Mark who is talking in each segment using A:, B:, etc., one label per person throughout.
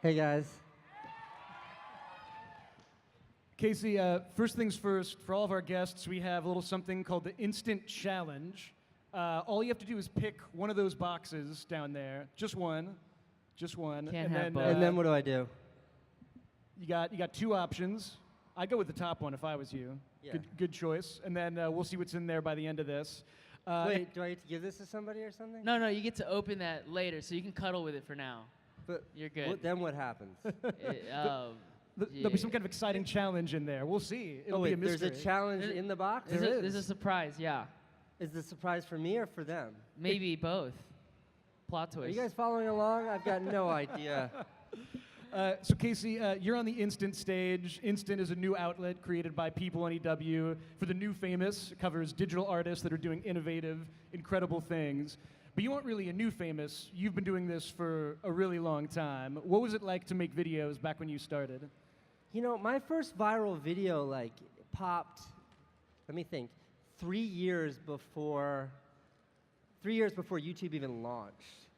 A: Hey guys.
B: Casey, first things first, for all of our guests, we have a little something called the Instant Challenge. All you have to do is pick one of those boxes down there, just one.
C: Can't
B: and
C: have
B: then,
C: both.
A: And then what do I do?
B: You got two options. I'd go with the top one if I was you.
A: Yeah.
B: Good choice. And then we'll see what's in there by the end of this.
A: Wait, do I get to give this to somebody or something?
C: No, you get to open that later, so you can cuddle with it for now.
A: But
C: You're good.
A: Then what happens?
B: There'll be some kind of exciting challenge in there. We'll see. It'll be a mystery.
A: There's a challenge in the box?
C: There's a surprise, yeah.
A: Is the surprise for me or for them?
C: Maybe both. Plot twist.
A: Are you guys following along? I've got no idea.
B: So Casey, you're on the Instant stage. Instant is a new outlet created by People on EW for the new famous. It covers digital artists that are doing innovative, incredible things. But you aren't really a new famous. You've been doing this for a really long time. What was it like to make videos back when you started?
A: You know, my first viral video popped, let me think, 3 years before YouTube even launched.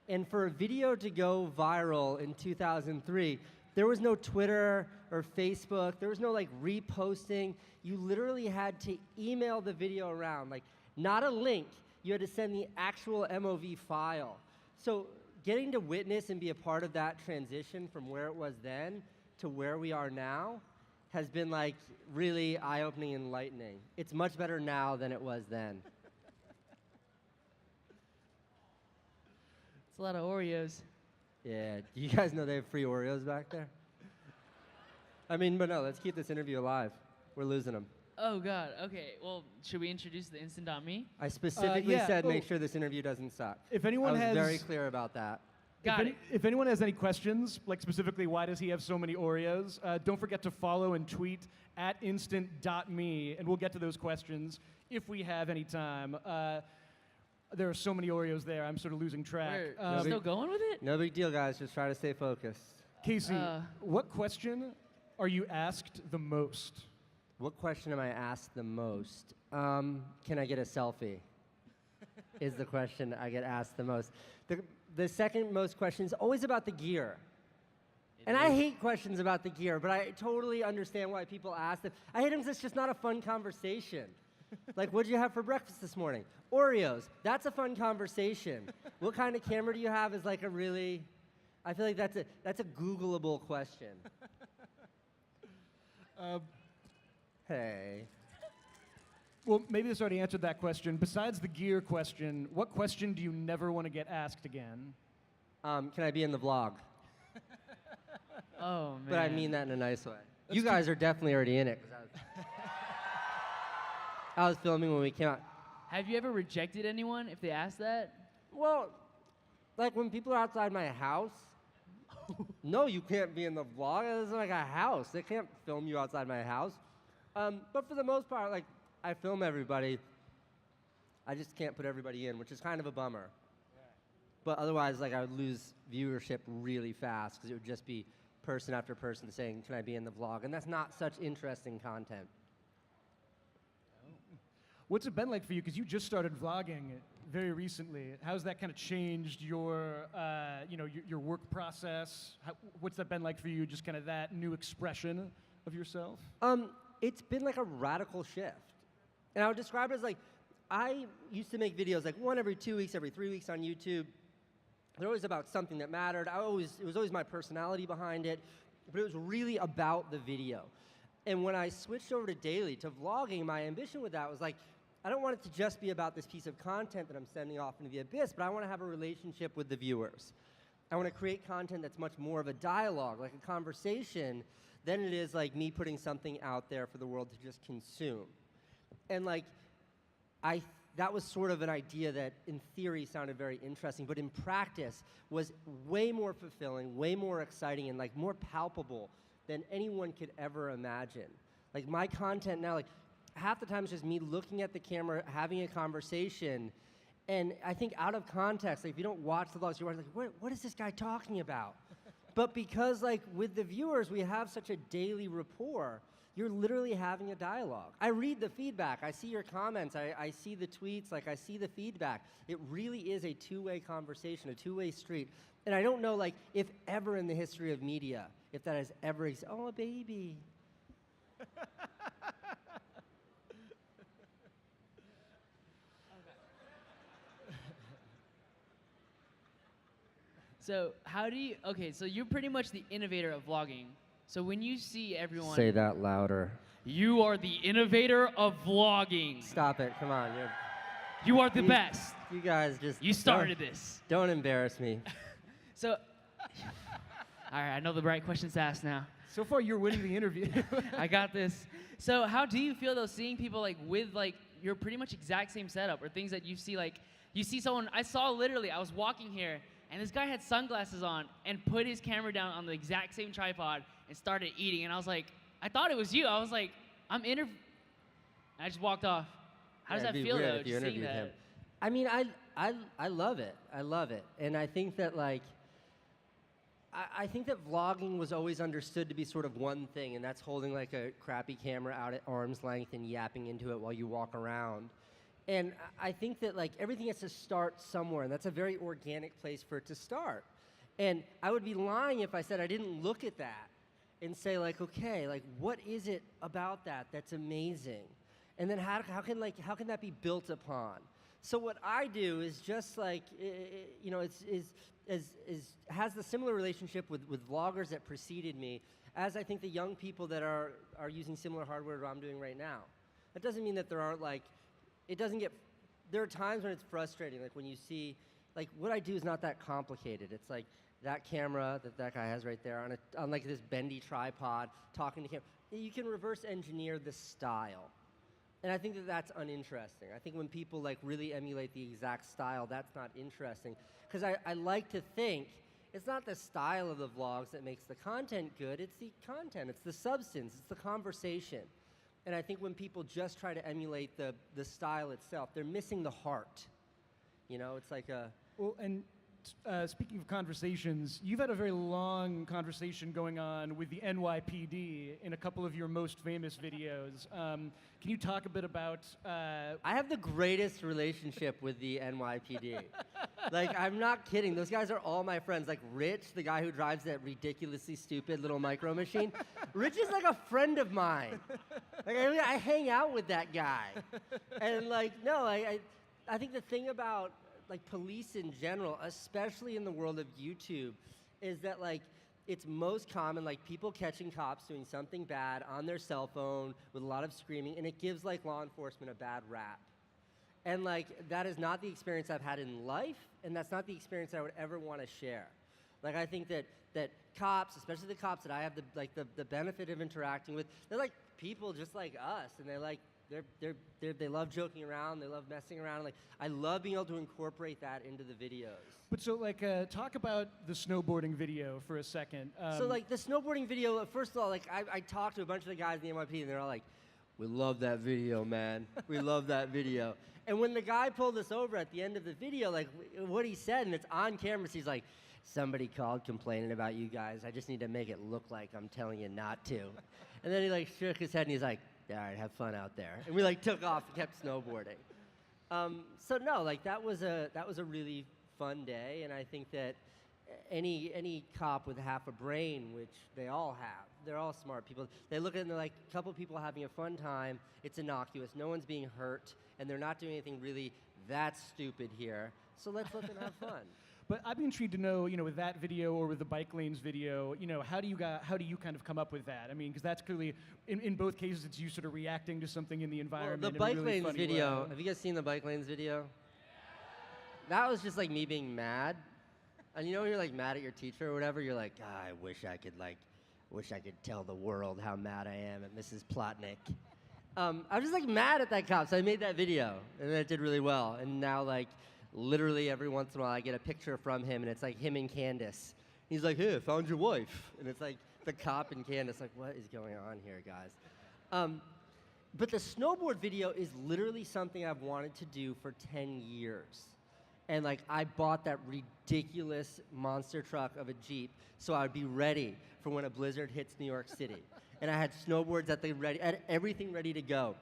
A: And for a video to go viral in 2003, there was no Twitter or Facebook. There was no reposting. You literally had to email the video around, not a link. You had to send the actual MOV file. So getting to witness and be a part of that transition from where it was then to where we are now has been really eye-opening and enlightening. It's much better now than it was then.
C: It's a lot of Oreos.
A: Yeah, do you guys know they have free Oreos back there? But no, let's keep this interview alive. We're losing them.
C: Oh, God. Okay, well, should we introduce the Instant.me?
A: I specifically
B: yeah.
A: said make sure this interview doesn't suck.
B: If anyone
A: I was
B: has
A: very clear about that.
B: If anyone has any questions, specifically why does he have so many Oreos, don't forget to follow and tweet at instant.me, and we'll get to those questions if we have any time. There are so many Oreos there, I'm sort of losing track.
C: We're still going with it?
A: No big deal, guys. Just try to stay focused.
B: Casey, what question are you asked the most?
A: What question am I asked the most? Can I get a selfie? Is the question I get asked the most. The second most question is always about the gear. And I hate questions about the gear, but I totally understand why people ask them. I hate them because it's just not a fun conversation. What'd you have for breakfast this morning? Oreos. That's a fun conversation. What kind of camera do you have is a really, I feel like that's a Googleable question. Hey.
B: Well, maybe this already answered that question. Besides the gear question, what question do you never want to get asked again?
A: Can I be in the vlog?
C: Oh, man.
A: But I mean that in a nice way. You guys are definitely already in it. 'Cause I was filming when we came out.
C: Have you ever rejected anyone if they asked that?
A: Well, when people are outside my house, no, you can't be in the vlog. It's like a house. They can't film you outside my house. But for the most part, I film everybody. I just can't put everybody in, which is kind of a bummer. Yeah. But otherwise, I would lose viewership really fast because it would just be person after person saying, "Can I be in the vlog?" And that's not such interesting content.
B: What's it been like for you? Because you just started vlogging very recently. How's that kind of changed your, your work process? What's that been like for you? Just kind of that new expression of yourself?
A: It's been a radical shift. And I would describe it as I used to make videos one every 2 weeks, every 3 weeks on YouTube. They're always about something that mattered. It was always my personality behind it, but it was really about the video. And when I switched over to daily, to vlogging, my ambition with that was I don't want it to just be about this piece of content that I'm sending off into the abyss, but I want to have a relationship with the viewers. I want to create content that's much more of a dialogue, like a conversation, than it is me putting something out there for the world to just consume. And that was sort of an idea that in theory sounded very interesting, but in practice was way more fulfilling, way more exciting, and more palpable than anyone could ever imagine. My content now, half the time it's just me looking at the camera, having a conversation, and I think out of context, if you don't watch the vlogs, you're what is this guy talking about? But because with the viewers, we have such a daily rapport you're literally having a dialogue. I read the feedback. I see your comments. I see the tweets. Like, I see the feedback. It really is a two-way conversation, a two-way street. And I don't know, like, if ever in the history of media, if that has ever existed. Oh, baby.
C: So how do you? Okay, so you're pretty much the innovator of vlogging. So when you see everyone,
A: Say that louder.
C: you are the innovator of vlogging.
A: Stop it. Come on.
C: You are the best.
A: You guys just...
C: You started this.
A: Don't embarrass me.
C: So, all right, I know the right questions to ask now.
B: So far, you're winning the interview.
C: I got this. So how do you feel though, seeing people like with like your pretty much exact same setup, or things that you see, like you see someone? I saw literally, I was walking here, and this guy had sunglasses on and put his camera down on the exact same tripod and started eating. And I was like, I thought it was you. I was like, I just walked off. How does that feel though, just seeing that?
A: Him. I mean, I love it. I love it. And I think that, like, I think that vlogging was always understood to be sort of one thing, and that's holding like a crappy camera out at arm's length and yapping into it while you walk around. And I think that, like, everything has to start somewhere, and that's a very organic place for it to start. And I would be lying if I said I didn't look at that and say, like, okay, like, what is it about that that's amazing? And then how can that be built upon? So what I do is just like, you know, has the similar relationship with vloggers that preceded me, as I think the young people that are using similar hardware to what I'm doing right now. That doesn't mean that there aren't, like, there are times when it's frustrating, like when you see, like, what I do is not that complicated. It's like that camera that guy has right there on like this bendy tripod, talking to camera. You can reverse engineer the style. And I think that that's uninteresting. I think when people like really emulate the exact style, that's not interesting. Because I like to think it's not the style of the vlogs that makes the content good, it's the content, it's the substance, it's the conversation. And I think when people just try to emulate the style itself, they're missing the heart. You know, it's like a...
B: Well, and speaking of conversations, you've had a very long conversation going on with the NYPD in a couple of your most famous videos. Can you talk a bit about...
A: I have the greatest relationship with the NYPD. Like, I'm not kidding. Those guys are all my friends. Like, Rich, the guy who drives that ridiculously stupid little micro machine. Rich is like a friend of mine. Like, I hang out with that guy. And, like, no, I think the thing about, like, police in general, especially in the world of YouTube, is that, like, it's most common, like, people catching cops doing something bad on their cell phone with a lot of screaming, and it gives, like, law enforcement a bad rap. And, like, that is not the experience I've had in life, and that's not the experience I would ever want to share. Like, I think that cops, especially the cops that I have the benefit of interacting with, they're like people just like us, and they're like, they love joking around, they love messing around. Like, I love being able to incorporate that into the videos.
B: But so, like, talk about the snowboarding video for a second.
A: So, like, the snowboarding video, first of all, like, I talked to a bunch of the guys in the NYPD, and they're all like, we love that video, man. We love that video. And when the guy pulled us over at the end of the video, like, what he said, and it's on camera, he's like, somebody called complaining about you guys. I just need to make it look like I'm telling you not to. And then he, like, shook his head, and he's like, all right, have fun out there. And we, like, took off and kept snowboarding. So no, like, that was a really fun day, and I think that any cop with half a brain, which they all have, they're all smart people, they look at it and they're like, a couple people having a fun time, it's innocuous, no one's being hurt, and they're not doing anything really that stupid here, so let's let them have fun.
B: But I'd be intrigued to know, you know, with that video or with the bike lanes video, you know, how do you kind of come up with that? I mean, because that's clearly, in both cases, it's you sort of reacting to something in the environment.
A: Well, the bike
B: in a really
A: lanes
B: funny
A: video,
B: way.
A: have you guys seen the bike lanes video? That was just like me being mad. And you know when you're like mad at your teacher or whatever, you're like, I wish I could tell the world how mad I am at Mrs. Plotnick. I was just like mad at that cop, so I made that video, and it did really well. And now, like, literally every once in a while I get a picture from him, and it's like him and Candace. He's like, hey, I found your wife. And it's like the cop and Candace, like, what is going on here, guys? But the snowboard video is literally something I've wanted to do for 10 years. And, like, I bought that ridiculous monster truck of a Jeep so I would be ready for when a blizzard hits New York City. and I had snowboards at the ready, I had everything ready to go.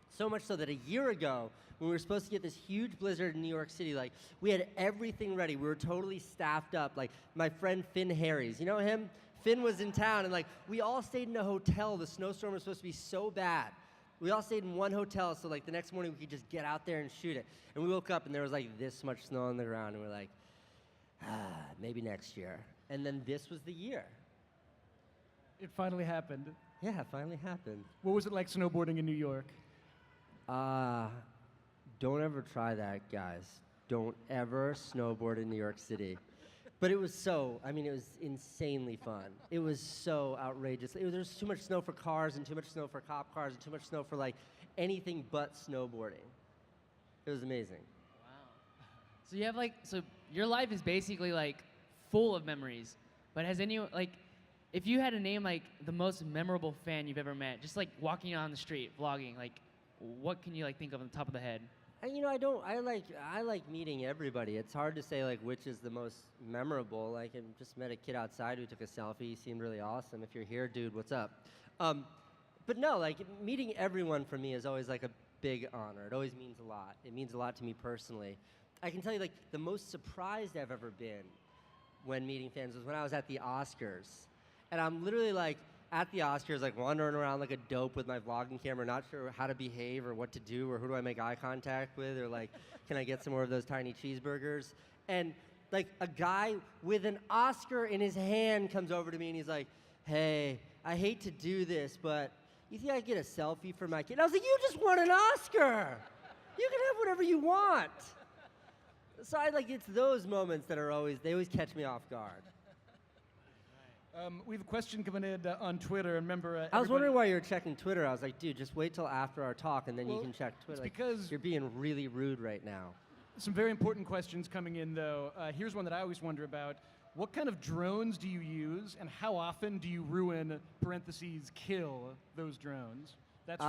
A: So much so that a year ago, when we were supposed to get this huge blizzard in New York City, like, we had everything ready. We were totally staffed up. Like, my friend Finn Harries, you know him? Finn was in town, and like, we all stayed in a hotel. The snowstorm was supposed to be so bad. We all stayed in one hotel, so like the next morning we could just get out there and shoot it. And we woke up and there was like this much snow on the ground, and we're like, maybe next year. And then this was the year.
B: It finally happened.
A: Yeah, it finally happened.
B: What was it like snowboarding in New York?
A: Don't ever try that, guys. Don't ever snowboard in New York City. But it was it was insanely fun. It was so outrageous. There was too much snow for cars and too much snow for cop cars and too much snow for like anything but snowboarding. It was amazing.
C: Wow. So you have like, so your life is basically like full of memories. But has anyone, like, if you had to name like the most memorable fan you've ever met, just like walking on the street, vlogging, like, what can you like think of on the top of the head?
A: I like meeting everybody. It's hard to say like which is the most memorable. Like, I just met a kid outside who took a selfie. He seemed really awesome. If you're here, dude, what's up? But no, like meeting everyone for me is always like a big honor. It always means a lot. It means a lot to me personally. I can tell you like the most surprised I've ever been when meeting fans was when I was at the Oscars. And I'm literally like at the Oscars, like wandering around like a dope with my vlogging camera, not sure how to behave or what to do or who do I make eye contact with or like, can I get some more of those tiny cheeseburgers? And like a guy with an Oscar in his hand comes over to me and he's like, hey, I hate to do this, but you think I could get a selfie for my kid? And I was like, you just won an Oscar. You can have whatever you want. So it's those moments that they always catch me off guard.
B: We have a question coming in on Twitter. Remember,
A: I was wondering why you were checking Twitter. I was like, dude, just wait till after our talk and then you can check Twitter.
B: It's because
A: you're being really rude right now.
B: Some very important questions coming in, though. Here's one that I always wonder about. What kind of drones do you use, and how often do you ruin, parentheses, kill those drones? That's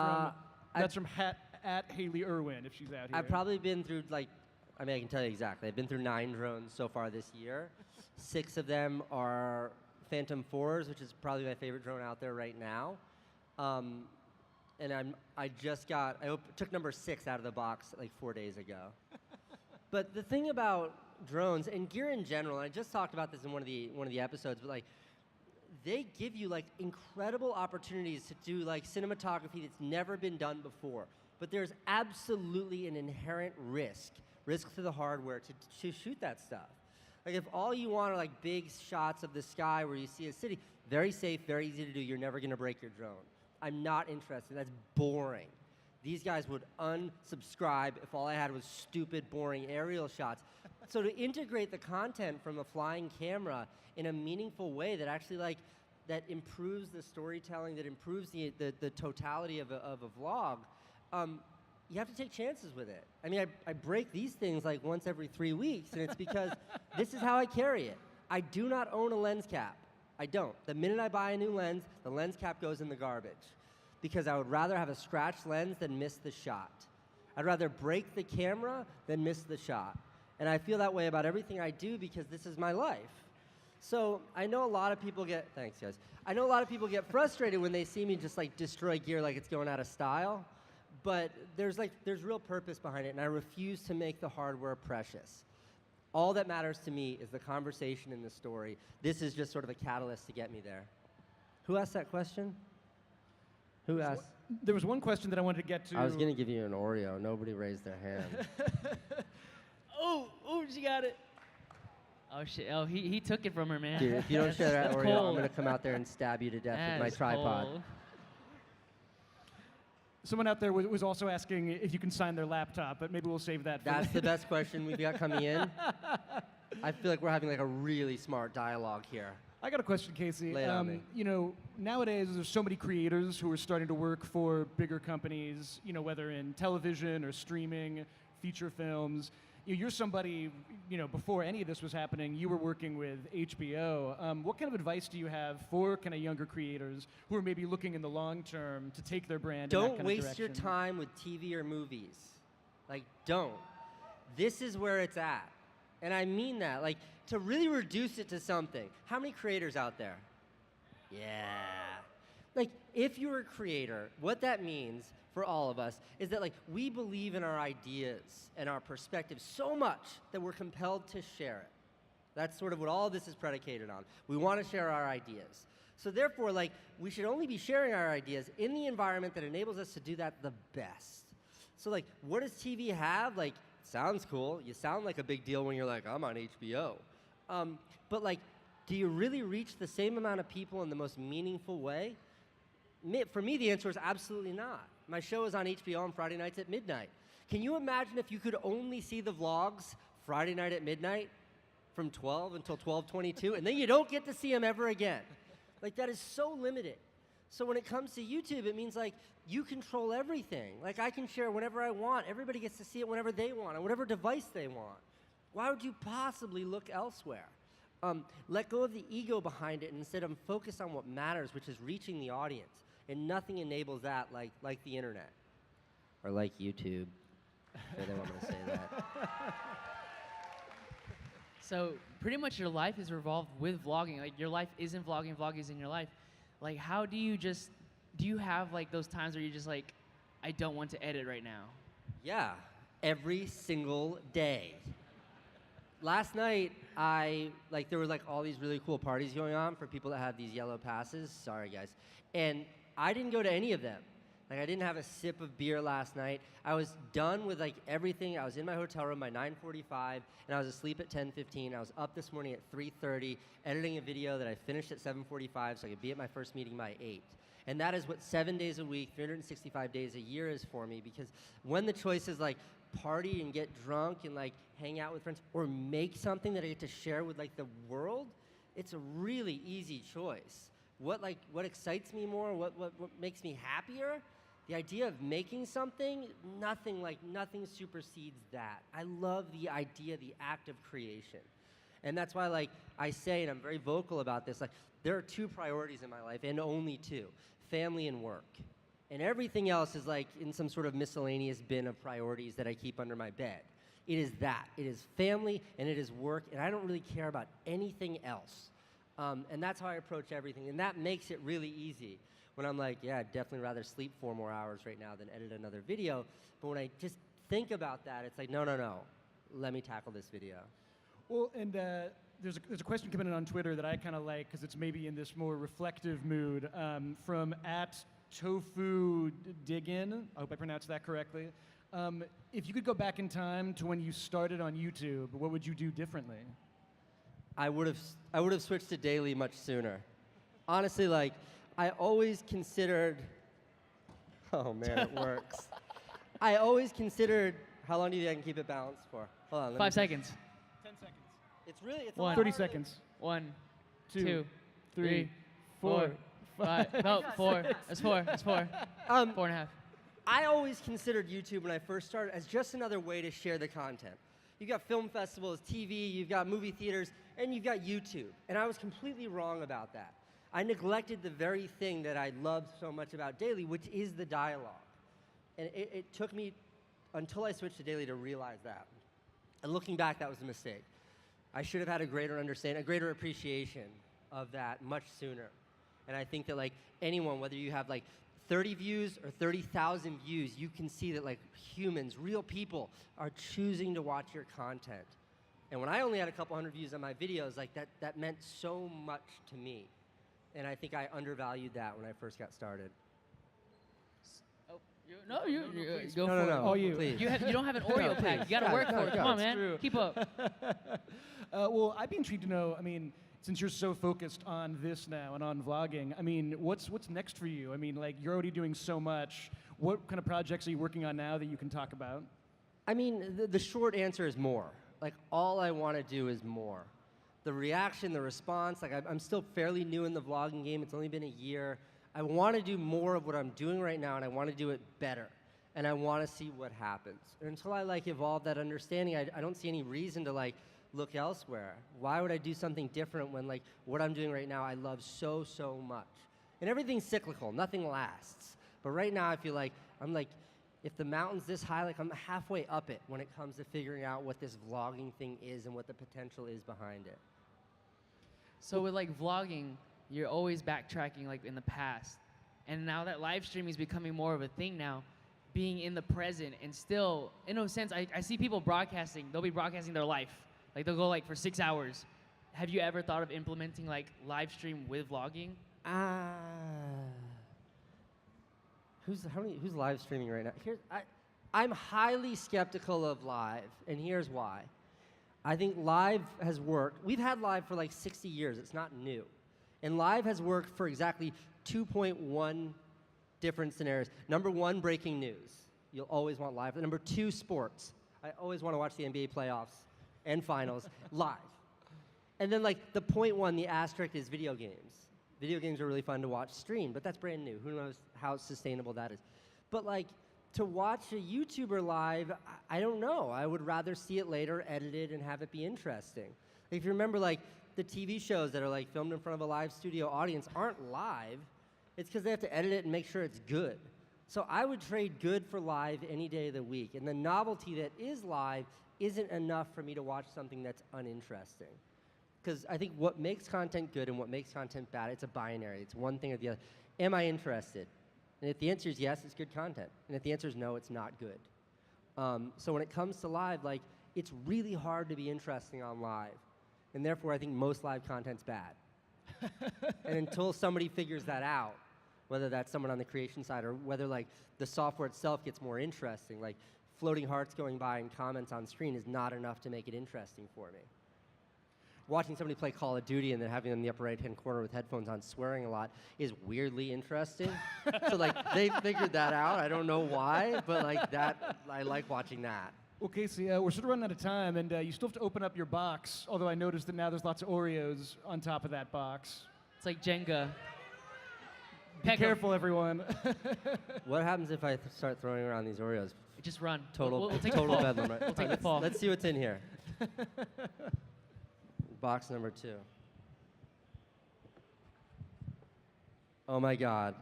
B: from at Haley Irwin, if she's out here.
A: I've probably been through, I can tell you exactly. I've been through 9 drones so far this year. 6 of them are Phantom 4s, which is probably my favorite drone out there right now. And I took number 6 out of the box like 4 days ago. But the thing about drones and gear in general, and I just talked about this in one of the episodes, but like they give you like incredible opportunities to do like cinematography that's never been done before. But there's absolutely an inherent risk to the hardware to shoot that stuff. Like if all you want are like big shots of the sky where you see a city, very safe, very easy to do, you're never gonna break your drone. I'm not interested, that's boring. These guys would unsubscribe if all I had was stupid, boring aerial shots. So to integrate the content from a flying camera in a meaningful way that actually that improves the storytelling, that improves the totality of a vlog, you have to take chances with it. I mean, I break these things like once every 3 weeks, and it's because this is how I carry it. I do not own a lens cap. I don't. The minute I buy a new lens, the lens cap goes in the garbage because I would rather have a scratched lens than miss the shot. I'd rather break the camera than miss the shot. And I feel that way about everything I do because this is my life. So I know a lot of people thanks guys. I know a lot of people get frustrated when they see me just like destroy gear like it's going out of style. But there's real purpose behind it, and I refuse to make the hardware precious. All that matters to me is the conversation and the story. This is just sort of a catalyst to get me there. Who asked that question? Who asked?
B: There was one question that I wanted to get to.
A: I was going to give you an Oreo. Nobody raised their hand.
C: Oh, she got it. Oh, shit. Oh, he took it from her, man.
A: Dude, if you don't share that Oreo,
C: cold.
A: I'm going to come out there and stab you to death with my
C: That's
A: tripod.
C: cold.
B: Someone out there was also asking if you can sign their laptop, but maybe we'll save that for
A: That's the best question we've got coming in. I feel like we're having like a really smart dialogue here.
B: I got a question, Casey.
A: Lay it on me.
B: You know, nowadays there's so many creators who are starting to work for bigger companies, you know, whether in television or streaming, feature films. You're somebody, you know, before any of this was happening, you were working with HBO. What kind of advice do you have for kind of younger creators who are maybe looking in the long term to take their brand in that
A: Don't
B: kind
A: waste
B: of direction?
A: your time with TV or movies. Like, don't. This is where it's at. And I mean that. Like, to really reduce it to something. How many creators out there? Yeah. Like, if you're a creator, what that means for all of us is that, like, we believe in our ideas and our perspectives so much that we're compelled to share it. That's sort of what all this is predicated on. We want to share our ideas. So therefore, like, we should only be sharing our ideas in the environment that enables us to do that the best. So, like, what does TV have? Like, sounds cool. You sound like a big deal when you're like, I'm on HBO. But, like, do you really reach the same amount of people in the most meaningful way? For me, the answer is absolutely not. My show is on HBO on Friday nights at midnight. Can you imagine if you could only see the vlogs Friday night at midnight from 12 until 12:22, and then you don't get to see them ever again? Like, that is so limited. So when it comes to YouTube, it means, like, you control everything. Like, I can share whenever I want. Everybody gets to see it whenever they want, on whatever device they want. Why would you possibly look elsewhere? Let go of the ego behind it and instead of focus on what matters, which is reaching the audience. And nothing enables that like the internet. Or like YouTube. Sure they want me to say that.
C: So pretty much your life is revolved with vlogging. Like, your life isn't vlogging, vlogging is in your life. Like, how do you have like those times where you're just like, I don't want to edit right now?
A: Yeah, every single day. Last night, there were like all these really cool parties going on for people that have these yellow passes. Sorry, guys. And I didn't go to any of them. Like, I didn't have a sip of beer last night. I was done with like everything. I was in my hotel room by 9:45, and I was asleep at 10:15. I was up this morning at 3:30, editing a video that I finished at 7:45, so I could be at my first meeting by 8. And that is what 7 days a week, 365 days a year is for me, because when the choice is like party and get drunk and like hang out with friends or make something that I get to share with like the world, it's a really easy choice. What excites me more, what makes me happier? The idea of making something, nothing supersedes that. I love the idea, the act of creation. And that's why, like, I say, and I'm very vocal about this, like, there are two priorities in my life, and only two: family and work. And everything else is like in some sort of miscellaneous bin of priorities that I keep under my bed. It is that. It is family and it is work, and I don't really care about anything else. And that's how I approach everything, and that makes it really easy. When I'm like, yeah, I'd definitely rather sleep 4 more hours right now than edit another video. But when I just think about that, it's like, no, let me tackle this video.
B: Well, and there's a question coming in on Twitter that I kind of like because it's maybe in this more reflective mood from @TofuDigin. I hope I pronounced that correctly. If you could go back in time to when you started on YouTube, what would you do differently?
A: I would have switched to daily much sooner. Honestly, like, I always considered, oh man, it works. I always considered, how long do you think I can keep it balanced for? Hold on.
C: 5 seconds.
B: 10 seconds.
A: It's
C: One.
B: 30 seconds.
C: 1,
B: 2,
C: 2,
B: 3,
C: 3,
B: 4,
C: 5. No, 4. That's 4. That's 4. 4.5.
A: I always considered YouTube when I first started as just another way to share the content. You've got film festivals, TV, you've got movie theaters, and you've got YouTube. And I was completely wrong about that. I neglected the very thing that I loved so much about daily, which is the dialogue. And it took me until I switched to daily to realize that. And looking back, that was a mistake. I should have had a greater understanding, a greater appreciation of that much sooner. And I think that, like, anyone, whether you have like 30 views or 30,000 views, you can see that, like, humans, real people, are choosing to watch your content. And when I only had a couple hundred views on my videos, like, that meant so much to me. And I think I undervalued that when I first got started.
C: Oh, you go
A: No,
C: for it.
A: no,
B: All you.
A: please.
C: You don't have an Oreo pack. You got to
A: Yeah,
C: work
A: no,
C: for it.
A: no,
C: Come on,
A: it's
C: man.
B: true.
C: Keep up.
B: Well, I'd be intrigued to know, I mean, since you're so focused on this now and on vlogging, I mean, what's next for you? I mean, like, you're already doing so much. What kind of projects are you working on now that you can talk about?
A: I mean, the short answer is more. Like, all I want to do is more. The reaction, the response, like, I'm still fairly new in the vlogging game. It's only been a year. I want to do more of what I'm doing right now, and I want to do it better. And I want to see what happens. And until I, like, evolve that understanding, I don't see any reason to, like, look elsewhere. Why would I do something different when, like, what I'm doing right now I love so, so much? And everything's cyclical. Nothing lasts. But right now I feel like I'm, like, if the mountain's this high, like, I'm halfway up it when it comes to figuring out what this vlogging thing is and what the potential is behind it.
C: So with, like, vlogging, you're always backtracking, like, in the past. And now that live streaming is becoming more of a thing now, being in the present and still, in a sense, I see people broadcasting. They'll be broadcasting their life. Like they'll go like for 6 hours. Have you ever thought of implementing like live stream with vlogging?
A: Who's live streaming right now? I'm highly skeptical of live, and here's why. I think live has worked. We've had live for like 60 years. It's not new. And live has worked for exactly 2.1 different scenarios. Number one, breaking news. You'll always want live. Number two, sports. I always want to watch the NBA playoffs and finals live. And then like the point one, the asterisk, is video games. Video games are really fun to watch stream, but that's brand new. Who knows how sustainable that is. But like, to watch a YouTuber live, I don't know. I would rather see it later, edited, and have it be interesting. If you remember, like, the TV shows that are like filmed in front of a live studio audience aren't live. It's because they have to edit it and make sure it's good. So I would trade good for live any day of the week. And the novelty that is live isn't enough for me to watch something that's uninteresting. Because I think what makes content good and what makes content bad, it's a binary. It's one thing or the other. Am I interested? And if the answer is yes, it's good content. And if the answer is no, it's not good. So when it comes to live, like, it's really hard to be interesting on live. And therefore, I think most live content's bad. And until somebody figures that out, whether that's someone on the creation side or whether like the software itself gets more interesting, like floating hearts going by and comments on screen is not enough to make it interesting for me. Watching somebody play Call of Duty and then having them in the upper right-hand corner with headphones on swearing a lot is weirdly interesting. So like they figured that out. I don't know why, but like that, I like watching that.
B: Well, Casey, we're sort of running out of time, and you still have to open up your box, although I noticed that now there's lots of Oreos on top of that box.
C: It's like Jenga.
B: Be careful, everyone.
A: What happens if I start throwing around these Oreos?
C: Just run.
A: Total,
C: we'll take
A: total
C: the fall.
A: bedlam, right?
C: We'll take the fall.
A: Let's see what's in here. Box number 2. Oh my God.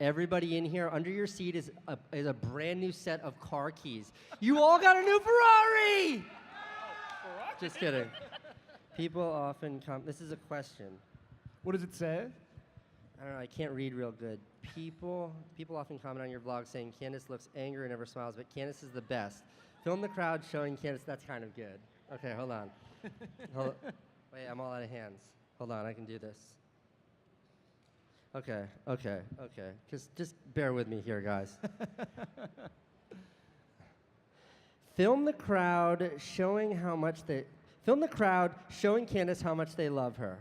A: Everybody in here, under your seat is a brand new set of car keys. You all got a new Ferrari! Just kidding. People often come, this is a question.
B: What does it say?
A: I don't know, I can't read real good. People often comment on your vlog saying Candace looks angry and never smiles, but Candace is the best. Film the crowd showing Candace, that's kind of good. Okay, hold on. Wait, I'm all out of hands. Hold on, I can do this. Okay. Just bear with me here, guys. Film the crowd showing Candace how much they love her.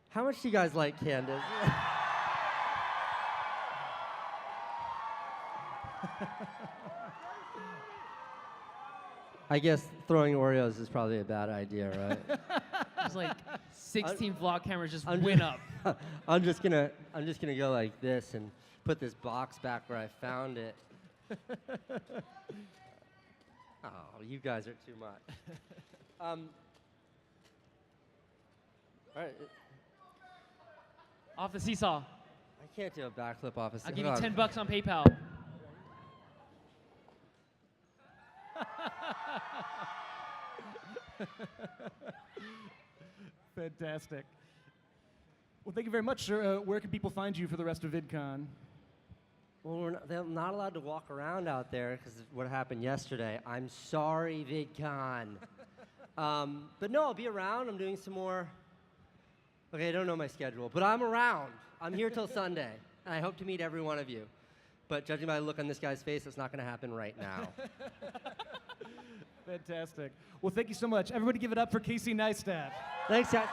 A: How much do you guys like Candace? I guess throwing Oreos is probably a bad idea, right?
C: There's like 16 vlog cameras just went up.
A: I'm just gonna go like this and put this box back where I found it. Oh, you guys are too much. All right.
C: Off the seesaw.
A: I can't do a backflip off a
C: I'll give you $10 on PayPal.
B: Fantastic. Well, thank you very much, sir. Where can people find you for the rest of VidCon?
A: Well, they're not allowed to walk around out there because of what happened yesterday. I'm sorry, VidCon. But no, I'll be around. I'm doing some more. Okay, I don't know my schedule, but I'm around. I'm here till Sunday, and I hope to meet every one of you. But judging by the look on this guy's face, it's not going to happen right now.
B: Fantastic. Well, thank you so much. Everybody give it up for Casey Neistat.
A: Thanks, guys.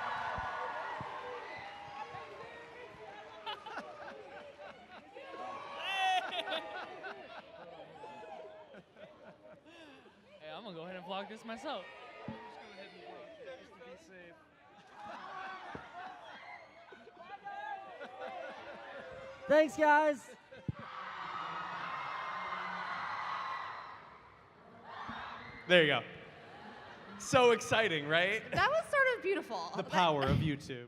C: Hey, I'm going to go ahead and vlog this myself.
B: Just go ahead and vlog it, just to be safe.
A: Thanks, guys.
D: There you go. So exciting, right?
E: That was sort of beautiful.
D: The power of YouTube.